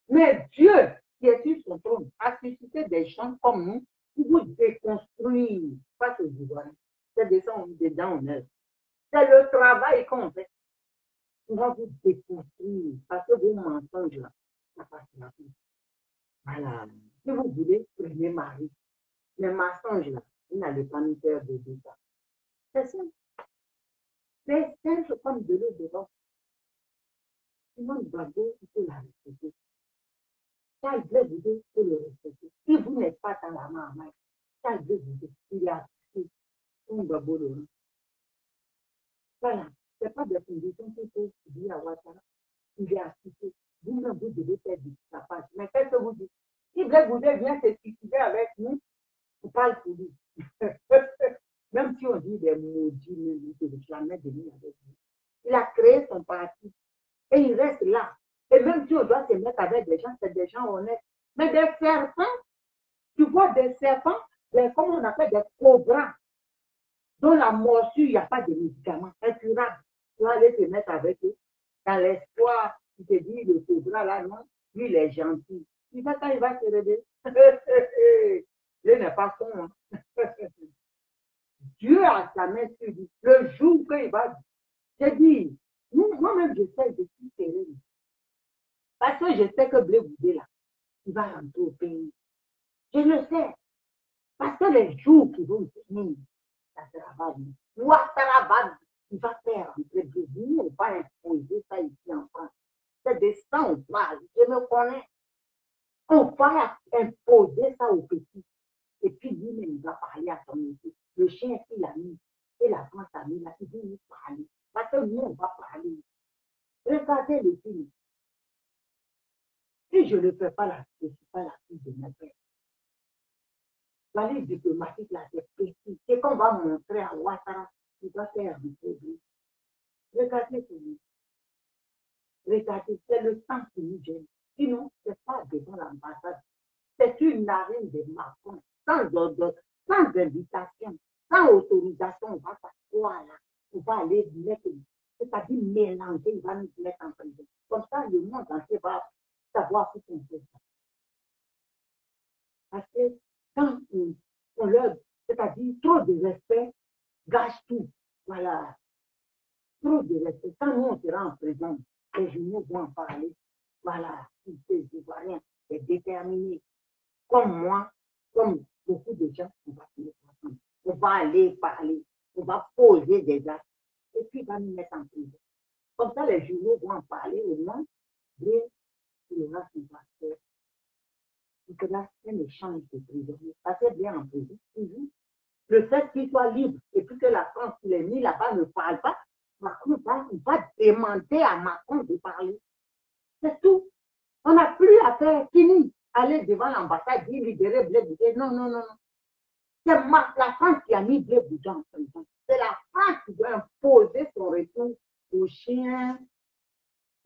Mais Dieu, qui est sur son trône, a suscité des gens comme nous pour vous déconstruire. Pas que vous voyez. C'est des gens dedans en œuvre. C'est le travail qu'on fait. On va vous déconstruire parce que vos mensonges là, ça passe la vie. Voilà. Si vous voulez, prenez Marie. Les mensonges là, vous n'allez pas nous faire de ça. C'est simple. C'est simple comme de l'eau devant. Simon Gbagbo, il faut la respecter. Quand il veut vous dire, il faut le respecter. Si vous n'êtes pas dans la main à main, quand il veut vous dire, il a assisté. Simon Gbagbo le. Voilà. Ce n'est pas des conditions qu'il faut dire à Ouattara. Il a assisté. Vous-même, vous devez faire du tapage. Mais qu'est-ce que vous dites? Si Blaise Goudé vient se suicider avec nous, on parle pour lui. Même si on dit des maudits, il ne veut jamais venir avec lui. Il a créé son parti et il reste là. Et même si on doit se mettre avec des gens, c'est des gens honnêtes. Mais des serpents, tu vois des serpents, comment on appelle des cobras, dont la morsure, il n'y a pas de médicaments, incurable. Tu vas aller te mettre avec eux dans l'espoir, tu te dis, le cobra là, non, lui, il est gentil. Tu vois quand il va se réveiller. Il n'est pas con. Hein. Dieu a sa main sur lui. Le jour qu'il va, je dis, moi-même, je sais, je suis sérieux. Parce que je sais que Blé Goudé, là, il va rentrer au pays. Je le sais. Parce que les jours qui vont venir, ça sera pas lui. Ouattara va, il va faire rentrer Blé Goudé. On va imposer ça ici en France. C'est de ça on parle. Je me connais. On va imposer ça aux petits. Et puis lui-même, il va parler à son équipe. Le chien qu'il a mis, et la France a mis là, il va nous parler. Parce que nous, on va parler. Regardez le film. Si je ne le fais pas là, je ne suis pas la fille de mon père. La liste diplomatique là, c'est précis. C'est qu'on va montrer à Ouattara qu'il va faire du progrès. Regardez pour nous. Regardez, c'est le temps qui nous gêne. Sinon, ce n'est pas devant l'ambassade. C'est une narine de Macron, sans ordre, sans invitation, sans autorisation. On va s'asseoir là. On va aller mettre, c'est-à-dire mélanger, il va nous mettre en prison. Comme ça, le monde entier va savoir ce qu'on fait. Parce que quand on leur, c'est-à-dire trop de respect, gâche tout. Voilà. Trop de respect. Quand nous, on sera en prison, les journaux vont en parler. Voilà. Ces Ivoiriens, c'est déterminé. Comme moi, comme beaucoup de gens, on va se mettre ensemble. On va aller parler. On va poser des actes. Et puis, il va nous mettre en prison. Comme ça, les journaux vont en parler au moins. Et le reste, on va faire. Donc là, c'est un échange de prisonniers. Ça fait bien en prison, toujours. Le fait qu'il soit libre et puis que la France, qui l'ait mis là-bas, ne parle pas, Macron va demander à Macron de parler. C'est tout. On n'a plus à faire fini. Aller devant l'ambassade, dire libérer Blé Goudé. Non, non, non, non. C'est la France qui a mis Blé Goudé en prison. C'est la France qui doit imposer son retour aux chiens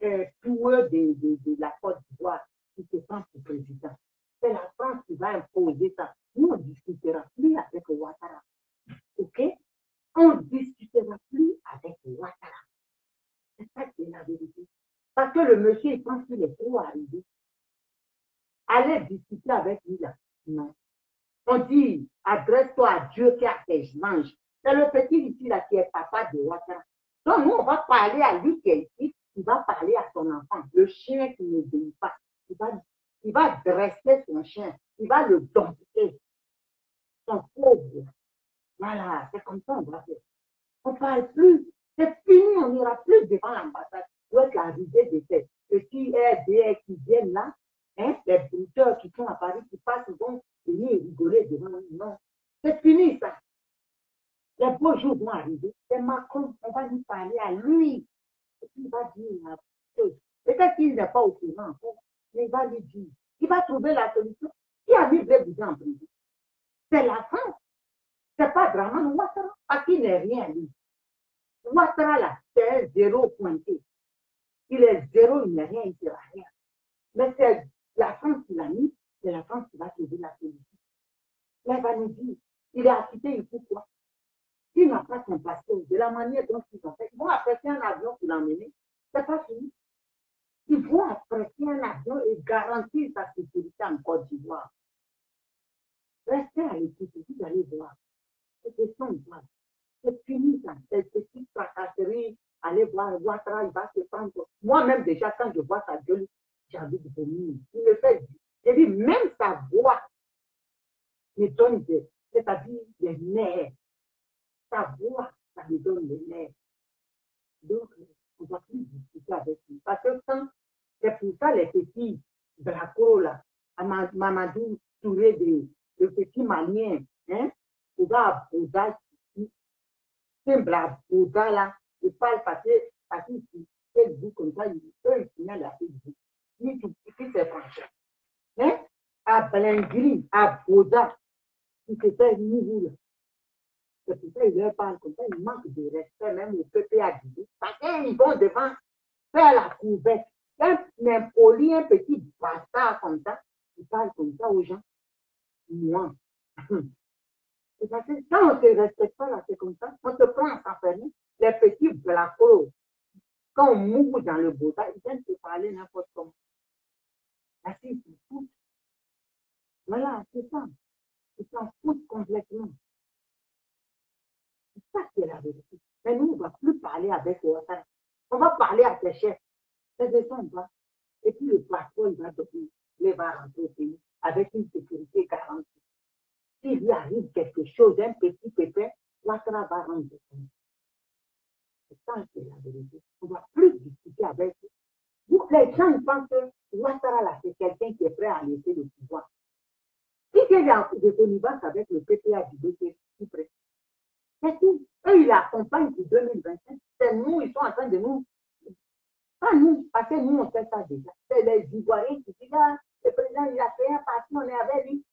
tueux de la Côte d'Ivoire qui se prend pour président. C'est la France qui va imposer ça. Nous, on ne discutera plus avec Ouattara. OK? On ne discutera plus avec Ouattara. C'est ça qui est la vérité. Parce que le monsieur, il pense qu'il est trop arrivé. Allez discuter avec lui là. Non. On dit, adresse-toi à Dieu qui a tes anges. C'est le petit ici là qui est papa de Ouattara. Donc nous, on va parler à lui qui est ici. Il va parler à son enfant. Le chien qui n'obéit pas. Il va dresser son chien. Il va le dompter. Son pauvre. Voilà, c'est comme ça on va faire. On ne parle plus. C'est fini, on n'ira plus devant l'ambassade. Où est l'arrivée de ces petits RDR qui viennent là, hein, les brouteurs qui sont à Paris, qui passent, ils vont venir rigoler devant nous. Non, c'est fini ça. Les beaux jours vont arriver. C'est Macron, on va lui parler à lui. Et puis il va dire la chose. Peut-être qu'il n'est pas au courant encore, mais il va lui dire. Il va trouver la solution. Qui a mis Blé Bouddha en prison? C'est la France. C'est pas Draman Ouattara, parce qu'il n'est rien, lui. Ouattara, là, c'est un zéro pointé. Il est zéro, il n'est rien, il ne sera rien. Mais c'est la France qui l'a mis, c'est la France qui va sauver la politique. Là, il va nous dire, il est acquitté, il faut quoi? S'il n'a pas son passeport, de la manière dont ils ont fait, ils vont apprécier un avion pour l'emmener. C'est pas fini. Ils vont apprécier un avion et garantir sa sécurité en Côte d'Ivoire. Restez à l'écoute, vous allez voir. C'est question de voir. C'est fini, ça. Cette petite fracasserie. Allez voir, Ouattara, il va se prendre. Moi-même, déjà, quand je vois sa gueule, j'ai envie de venir. Il me fait. J'ai dit, même sa voix me donne c'est-à-dire des nerfs. Sa voix, ça me donne des nerfs. Donc, on ne va plus discuter avec lui. Parce que quand, c'est pour ça les petits bracos, là, à Mamadou Touré, de petits Maliens, hein, on va à Bouddha, c'est un Bouddha, là, il parle parce qu'il fait du comme ça, il signale la Facebook. Ni tout petit, c'est français. Hein, à Blingri, à Bouddha, il se fait nouveau, là. C'est pour ça qu'il leur parle comme ça, il manque de respect même au PPA. Parce qu'ils vont devant faire la couverte. Un impoli, un petit bastard comme ça, il parle comme ça aux gens. Moi. C'est parce que quand on ne se respecte pas là, c'est comme ça, on se prend à s'enfermer. Les petits blacos, quand on mouille dans le beau temps, ils viennent se parler n'importe comment. La fille se fout. Voilà, c'est ça. Ils s'en foutent complètement. C'est ça qui est la vérité. Mais nous, on ne va plus parler avec eux. On va parler à tes chefs. C'est de ça, on va. Et puis le passeport, il va donner, il va rentrer au pays avec une sécurité garantie. S'il lui arrive quelque chose, un petit pépin, Ouattara va rentrer. C'est ça, c'est la vérité. On ne va plus discuter avec eux. Vous, les gens, ils pensent que Ouattara, là, c'est quelqu'un qui est prêt à laisser le pouvoir. Si il y a des connivences avec le PPA du BC, tout prêt. C'est tout. Eux, ils l'accompagnent pour 2025. C'est nous, ils sont en train de nous. Pas nous, parce que nous, on fait ça déjà. C'est les Ivoiriens qui disent, ah, le président, il a fait un parti, on est avec lui.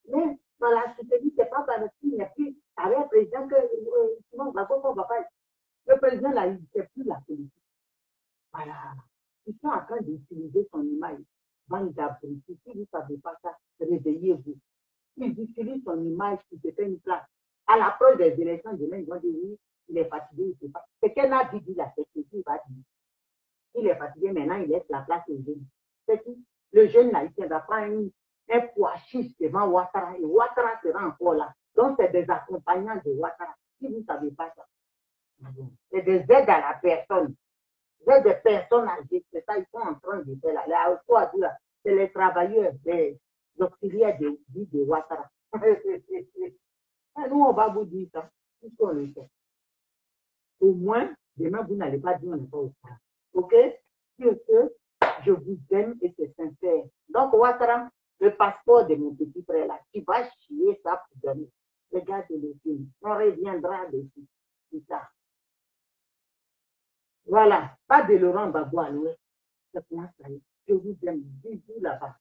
Mais dans la société, c'est pas parce qu'il n'y a plus avec le président que sinon, on va pas. Le président, là, il ne fait plus la politique. Voilà. Ils sont en train d'utiliser son image. Bande d'abrutis. Si vous ne savez pas ça, réveillez-vous. Ils utilisent son image qui se fait une place. À l'approche des élections, demain, ils vont dire oui, il est fatigué, il ne sait pas. C'est qu'un a dit la société, il va dire. Il est fatigué, maintenant, il laisse la place aux jeunes. C'est tout. Le jeune, là, il ne tiendra pas un poids chiche devant Ouattara. Et Ouattara sera encore là. Donc, c'est des accompagnants de Ouattara. Si vous ne savez pas ça, c'est des aides à la personne. C'est des personnes âgées. C'est ça, ils sont en train de faire là. C'est les travailleurs, les auxiliaires de vie de Ouattara. Nous, on va vous dire ça. Puisqu'on le fait. Au moins, demain, vous n'allez pas dire on n'est pas au courant. OK? Sur ce, je vous aime et c'est sincère. Donc, Ouattara, le passeport de mon petit frère là, tu vas chier ça pour donner. Regarde le film. On reviendra dessus. C'est ça. Voilà. Pas de Laurent Gbagbo à l'ouest. C'est pour ça. Je vous aime. Bisous là-bas.